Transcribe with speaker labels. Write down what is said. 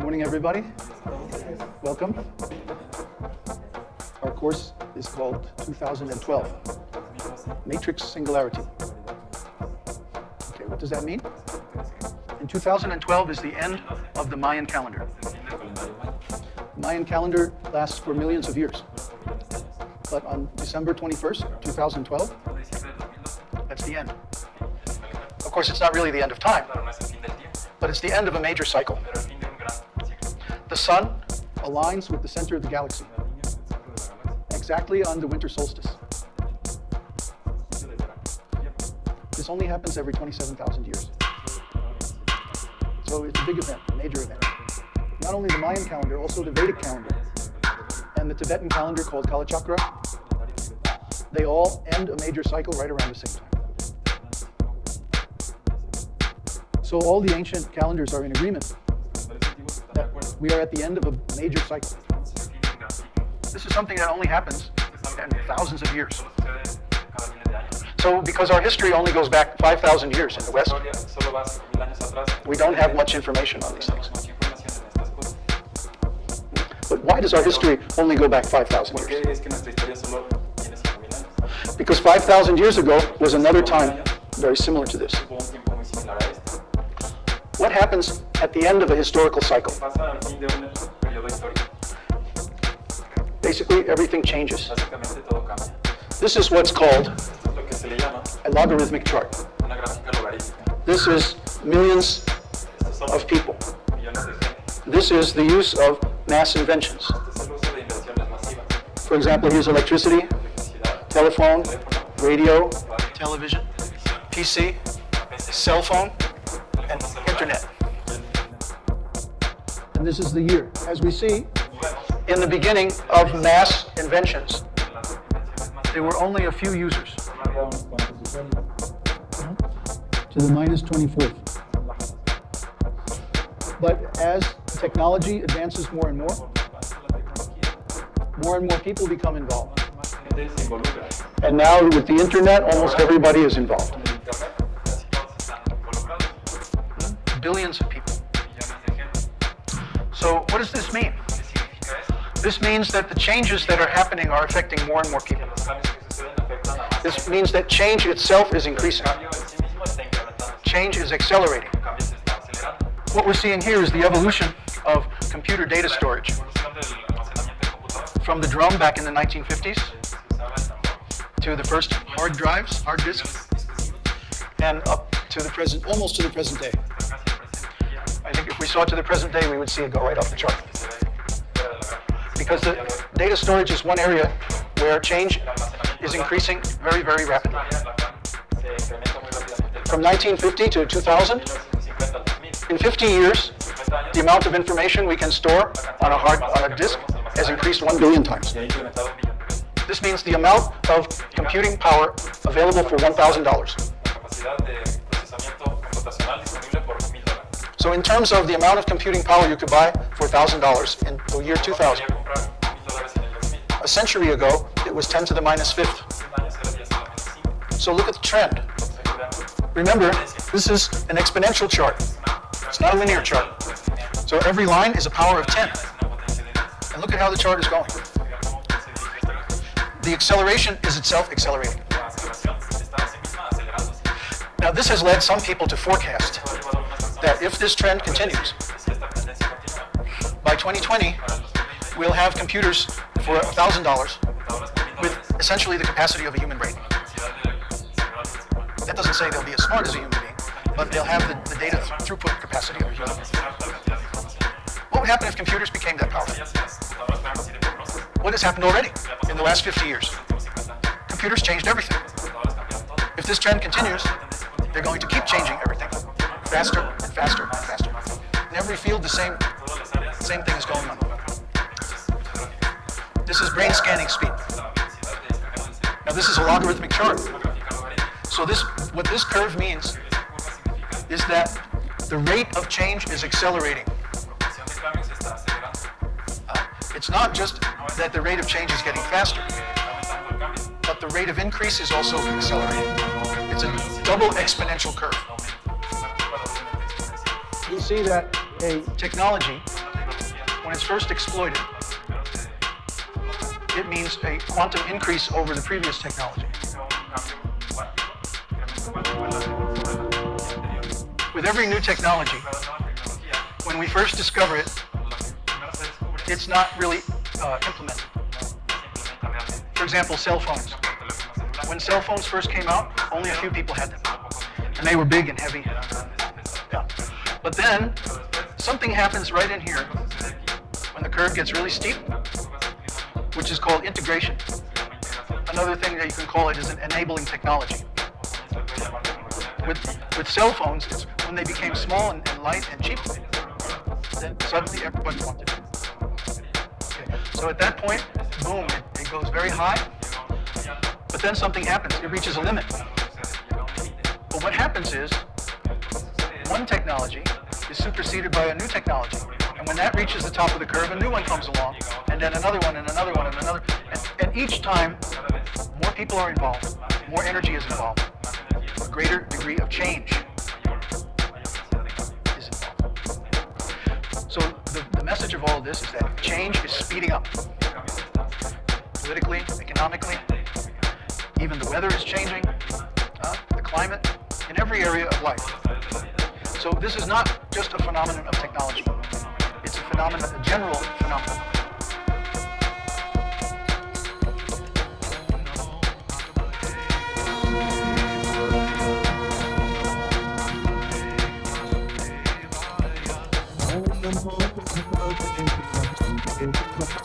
Speaker 1: Morning, everybody. Welcome. Our course is called 2012, Matrix Singularity. Okay, what does that mean? In 2012 is the end of the Mayan calendar. The Mayan calendar lasts for millions of years. But on December 21st, 2012, that's the end. Of course, it's not really the end of time, but it's the end of a major cycle. The sun aligns with the center of the galaxy, exactly on the winter solstice. This only happens every 27,000 years. So it's a big event, a major event. Not only the Mayan calendar, also the Vedic calendar and the Tibetan calendar called Kalachakra, they all end a major cycle right around the same time. So all the ancient calendars are in agreement that we are at the end of a major cycle. This is something that only happens in thousands of years. So because our history only goes back 5,000 years in the West, we don't have much information on these things. But why does our history only go back 5,000 years? Because 5,000 years ago was another time very similar to this. What happens at the end of a historical cycle? Basically, everything changes. This is what's called a logarithmic chart. This is millions of people. This is the use of mass inventions. For example, here's electricity, telephone, radio, television, PC, cell phone, and internet. And this is the year. As we see, in the beginning of mass inventions, there were only a few users. To the minus 24th. But as technology advances more and more people become involved. And now with the internet, almost everybody is involved. Billions of people. So what does this mean? This means that the changes that are happening are affecting more and more people. This means that change itself is increasing. Change is accelerating. What we're seeing here is the evolution of computer data storage. From the drum back in the 1950s to the first hard drives, hard disks, and up to the present, almost to the present day. I think if we saw it to the present day, we would see it go right off the chart. Because the data storage is one area where change is increasing very, very rapidly. From 1950 to 2000, in 50 years, the amount of information we can store on a disk has increased 1 billion times. This means the amount of computing power available for $1,000. So in terms of the amount of computing power you could buy for $1,000 in the year 2000, a century ago, it was 10 to the minus 5th. So look at the trend. Remember, this is an exponential chart. It's not a linear chart. So every line is a power of 10. And look at how the chart is going. The acceleration is itself accelerating. Now this has led some people to forecast that if this trend continues, by 2020, we'll have computers for $1,000 with essentially the capacity of a human brain. That doesn't say they'll be as smart as a human being, but they'll have the data throughput capacity of a human being. What would happen if computers became that powerful? What has happened already in the last 50 years? Computers changed everything. If this trend continues, they're going to keep changing everything faster and faster and faster. In every field, the same thing is going on. This is brain scanning speed. Now this is a logarithmic chart. So what this curve means is that the rate of change is accelerating. It's not just that the rate of change is getting faster, but the rate of increase is also accelerating. It's a double exponential curve. You see that a technology when it's first exploited, it means a quantum increase over the previous technology. With every new technology, when we first discover it, it's not really implemented. For example, cell phones. When cell phones first came out, only a few people had them. And they were big and heavy. Yeah. But then, something happens right in here when the curve gets really steep, which is called integration. Another thing that you can call it is an enabling technology. With cell phones, it's when they became small and light and cheap, then suddenly everybody wanted it. Okay. So at that point, boom, it goes very high, but then something happens. It reaches a limit. But what happens is, one technology is superseded by a new technology. And when that reaches the top of the curve, a new one comes along, and then another one, and another one, and another. And each time, more people are involved, more energy is involved, a greater degree of change is involved. So the message of all of this is that change is speeding up. Politically, economically, even the weather is changing, the climate, in every area of life. So this is not just a phenomenon of technology. It's a phenomenon, a general phenomenon.
Speaker 2: now.mov